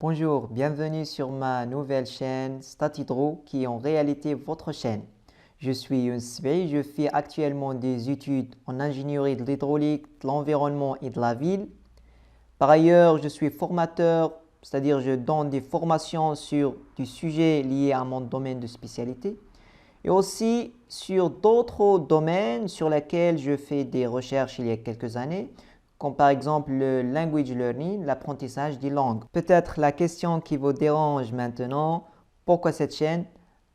Bonjour, bienvenue sur ma nouvelle chaîne StatHydro qui est en réalité votre chaîne. Je suis Younes Sbey, je fais actuellement des études en ingénierie de l'hydraulique, de l'environnement et de la ville. Par ailleurs, je suis formateur, c'est-à-dire je donne des formations sur des sujets liés à mon domaine de spécialité et aussi sur d'autres domaines sur lesquels je fais des recherches il y a quelques années, comme par exemple le language learning, l'apprentissage des langues. Peut-être la question qui vous dérange maintenant, pourquoi cette chaîne?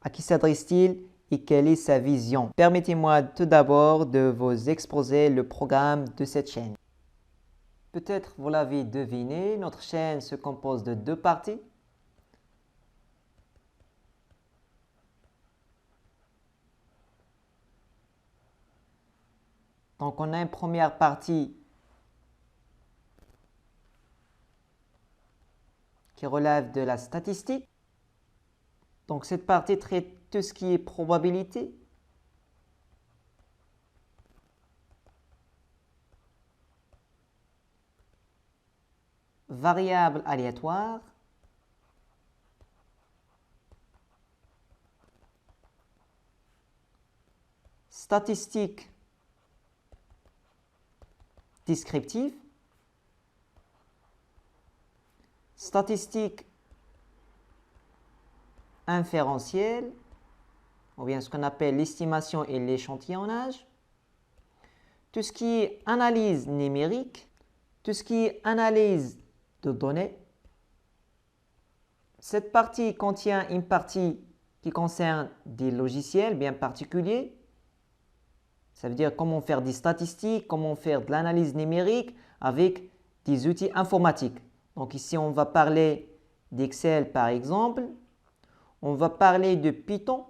À qui s'adresse-t-il et quelle est sa vision? Permettez-moi tout d'abord de vous exposer le programme de cette chaîne. Peut-être vous l'avez deviné, notre chaîne se compose de deux parties. Donc on a une première partie qui relève de la statistique. Donc cette partie traite tout ce qui est probabilité. Variables aléatoires. Statistiques descriptives. Statistiques inférentielles, ou bien ce qu'on appelle l'estimation et l'échantillonnage. Tout ce qui est analyse numérique, tout ce qui est analyse de données. Cette partie contient une partie qui concerne des logiciels bien particuliers. Ça veut dire comment faire des statistiques, comment faire de l'analyse numérique avec des outils informatiques. Donc ici, on va parler d'Excel par exemple. On va parler de Python.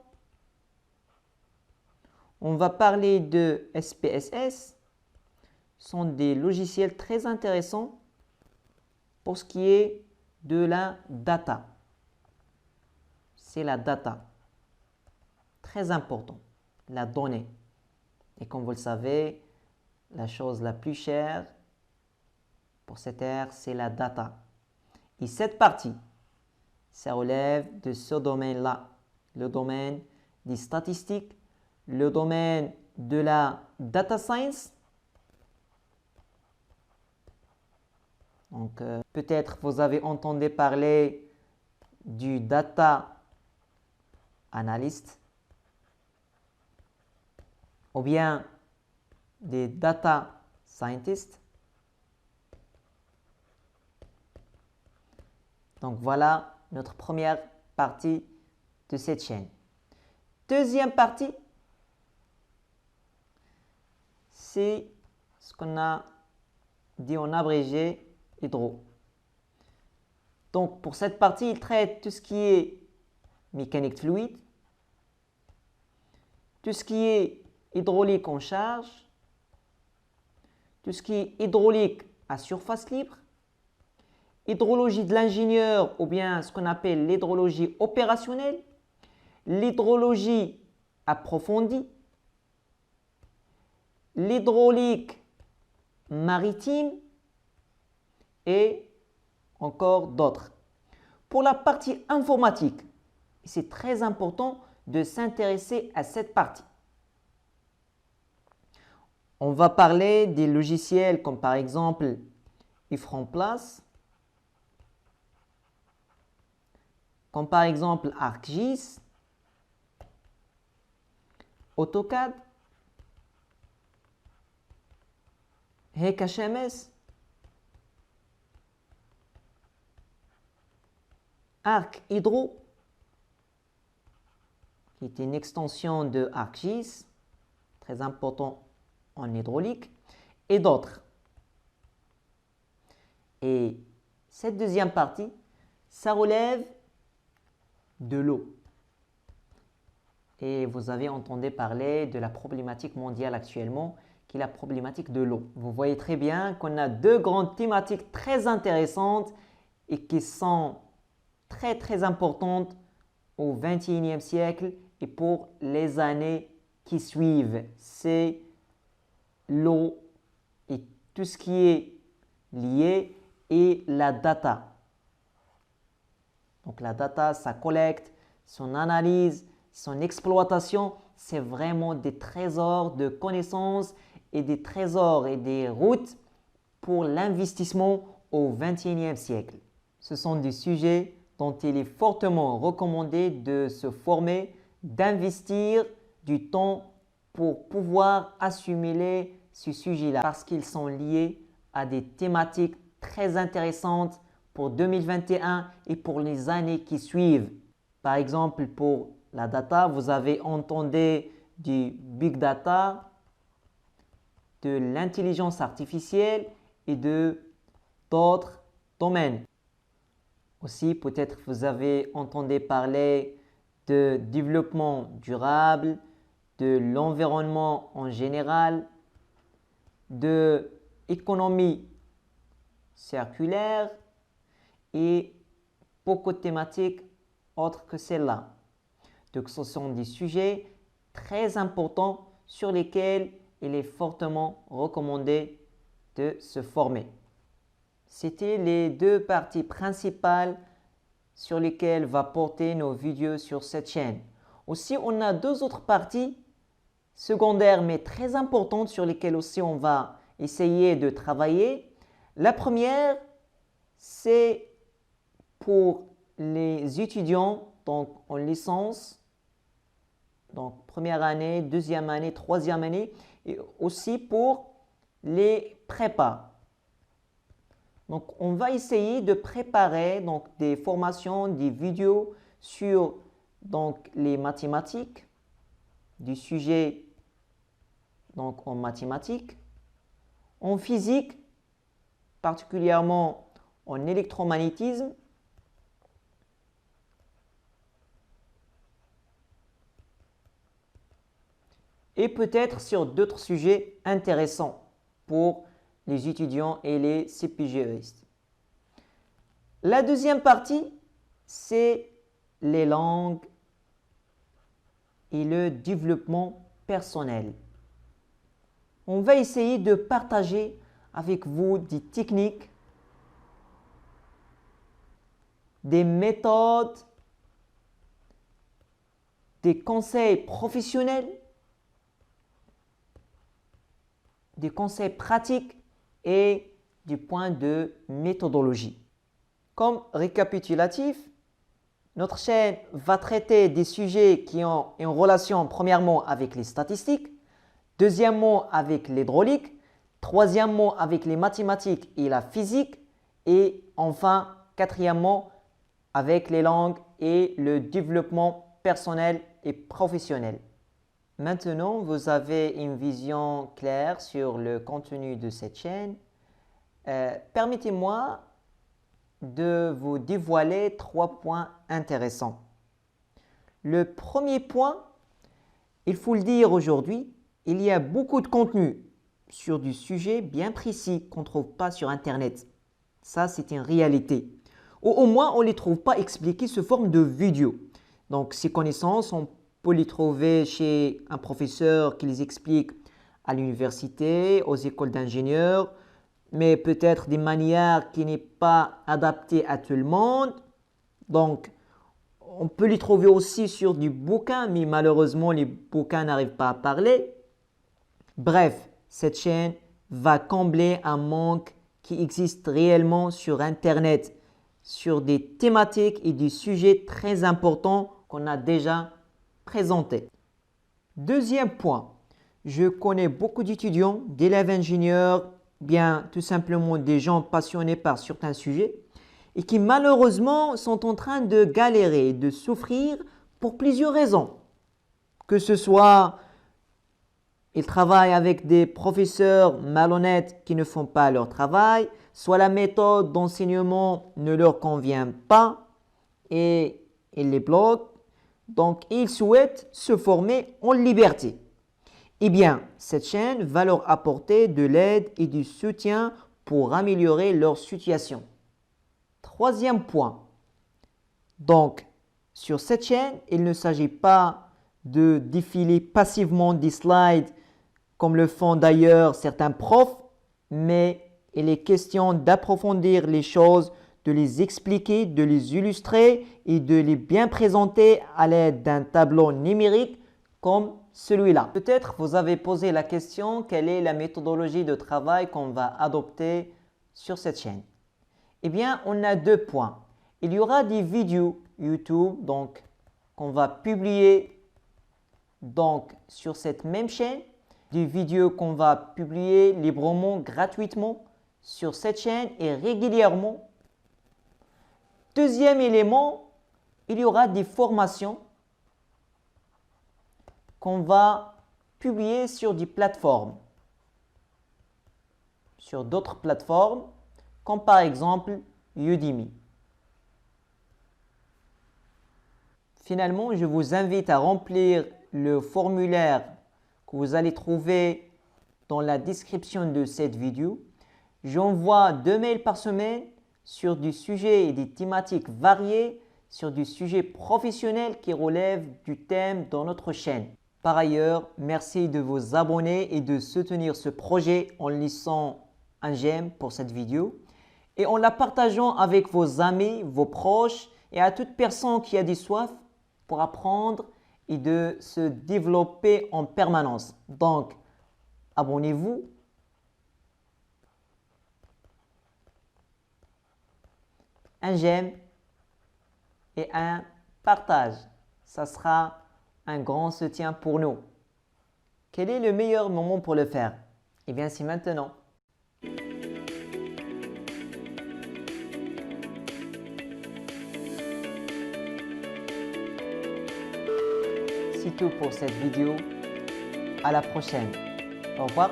On va parler de SPSS. Ce sont des logiciels très intéressants pour ce qui est de la data. C'est la data. Très important, la donnée. Et comme vous le savez, la chose la plus chère pour cette ère, c'est la data. Et cette partie, ça relève de ce domaine-là, le domaine des statistiques, le domaine de la data science. Donc, peut-être vous avez entendu parler du data analyst ou bien des data scientists. Donc voilà notre première partie de cette chaîne. Deuxième partie, c'est ce qu'on a dit en abrégé hydro. Donc pour cette partie, il traite tout ce qui est mécanique fluide, tout ce qui est hydraulique en charge, tout ce qui est hydraulique à surface libre, hydrologie de l'ingénieur ou bien ce qu'on appelle l'hydrologie opérationnelle, l'hydrologie approfondie, l'hydraulique maritime et encore d'autres. Pour la partie informatique, c'est très important de s'intéresser à cette partie. On va parler des logiciels comme par exemple IFRANPLACE, comme par exemple ArcGIS, AutoCAD, HEC-HMS, ArcHydro, qui est une extension de ArcGIS, très important en hydraulique, et d'autres. Et cette deuxième partie, ça relève de l'eau. Et vous avez entendu parler de la problématique mondiale actuellement, qui est la problématique de l'eau. Vous voyez très bien qu'on a deux grandes thématiques très intéressantes et qui sont très importantes au XXIe siècle et pour les années qui suivent. C'est l'eau et tout ce qui est lié et la data. Donc la data, sa collecte, son analyse, son exploitation, c'est vraiment des trésors de connaissances et des trésors et des routes pour l'investissement au XXIe siècle. Ce sont des sujets dont il est fortement recommandé de se former, d'investir du temps pour pouvoir assimiler ce sujet-là parce qu'ils sont liés à des thématiques très intéressantes pour 2021 et pour les années qui suivent. Par exemple, pour la data, vous avez entendu du big data, de l'intelligence artificielle et d'autres domaines. Aussi, peut-être vous avez entendu parler de développement durable, de l'environnement en général, de économie circulaire et beaucoup de thématiques autres que celles-là. Donc, ce sont des sujets très importants sur lesquels il est fortement recommandé de se former. C'était les deux parties principales sur lesquelles va porter nos vidéos sur cette chaîne. Aussi, on a deux autres parties secondaires mais très importantes sur lesquelles aussi on va essayer de travailler. La première, c'est pour les étudiants donc en licence, donc première année, deuxième année, troisième année, et aussi pour les prépas. Donc, on va essayer de préparer donc, des formations, des vidéos sur donc, les mathématiques, du sujet donc, en mathématiques, en physique, particulièrement en électromagnétisme, et peut-être sur d'autres sujets intéressants pour les étudiants et les CPGEistes. La deuxième partie, c'est les langues et le développement personnel. On va essayer de partager avec vous des techniques, des méthodes, des conseils professionnels, des conseils pratiques et du point de méthodologie. Comme récapitulatif, notre chaîne va traiter des sujets qui ont une relation premièrement avec les statistiques, deuxièmement avec l'hydraulique, troisièmement avec les mathématiques et la physique et enfin quatrièmement avec les langues et le développement personnel et professionnel. Maintenant, vous avez une vision claire sur le contenu de cette chaîne. Permettez-moi de vous dévoiler 3 points intéressants. Le premier point, il faut le dire aujourd'hui, il y a beaucoup de contenu sur du sujet bien précis qu'on ne trouve pas sur Internet. Ça, c'est une réalité. Ou au moins, on ne les trouve pas expliqués sous forme de vidéo. Donc, ces connaissances, on peut les trouver chez un professeur qui les explique à l'université, aux écoles d'ingénieurs, mais peut-être d'une manière qui n'est pas adaptée à tout le monde. Donc, on peut les trouver aussi sur du bouquin, mais malheureusement, les bouquins n'arrivent pas à parler. Bref, cette chaîne va combler un manque qui existe réellement sur Internet, sur des thématiques et des sujets très importants qu'on a déjà présentés. Deuxième point, je connais beaucoup d'étudiants, d'élèves ingénieurs, bien tout simplement des gens passionnés par certains sujets et qui malheureusement sont en train de galérer, de souffrir pour plusieurs raisons. Que ce soit ils travaillent avec des professeurs malhonnêtes qui ne font pas leur travail, soit la méthode d'enseignement ne leur convient pas et ils les bloquent. Donc, ils souhaitent se former en liberté. Eh bien, cette chaîne va leur apporter de l'aide et du soutien pour améliorer leur situation. Troisième point. Donc, sur cette chaîne, il ne s'agit pas de défiler passivement des slides comme le font d'ailleurs certains profs, mais il est question d'approfondir les choses de les expliquer, de les illustrer et de les bien présenter à l'aide d'un tableau numérique comme celui-là. Peut-être vous avez posé la question, quelle est la méthodologie de travail qu'on va adopter sur cette chaîne? Eh bien, on a 2 points. Il y aura des vidéos YouTube qu'on va publier sur cette même chaîne, des vidéos qu'on va publier librement, gratuitement sur cette chaîne et régulièrement. Deuxième élément, il y aura des formations qu'on va publier sur des plateformes, sur d'autres plateformes, comme par exemple Udemy. Finalement, je vous invite à remplir le formulaire que vous allez trouver dans la description de cette vidéo. J'envoie 2 mails par semaine sur des sujets et des thématiques variées, sur des sujets professionnels qui relèvent du thème dans notre chaîne. Par ailleurs, merci de vous abonner et de soutenir ce projet en laissant un j'aime pour cette vidéo et en la partageant avec vos amis, vos proches et à toute personne qui a des soif pour apprendre et de se développer en permanence. Donc, abonnez-vous. Un j'aime et un partage. Ça sera un grand soutien pour nous. Quel est le meilleur moment pour le faire? Eh bien, c'est maintenant. C'est tout pour cette vidéo. À la prochaine. Au revoir.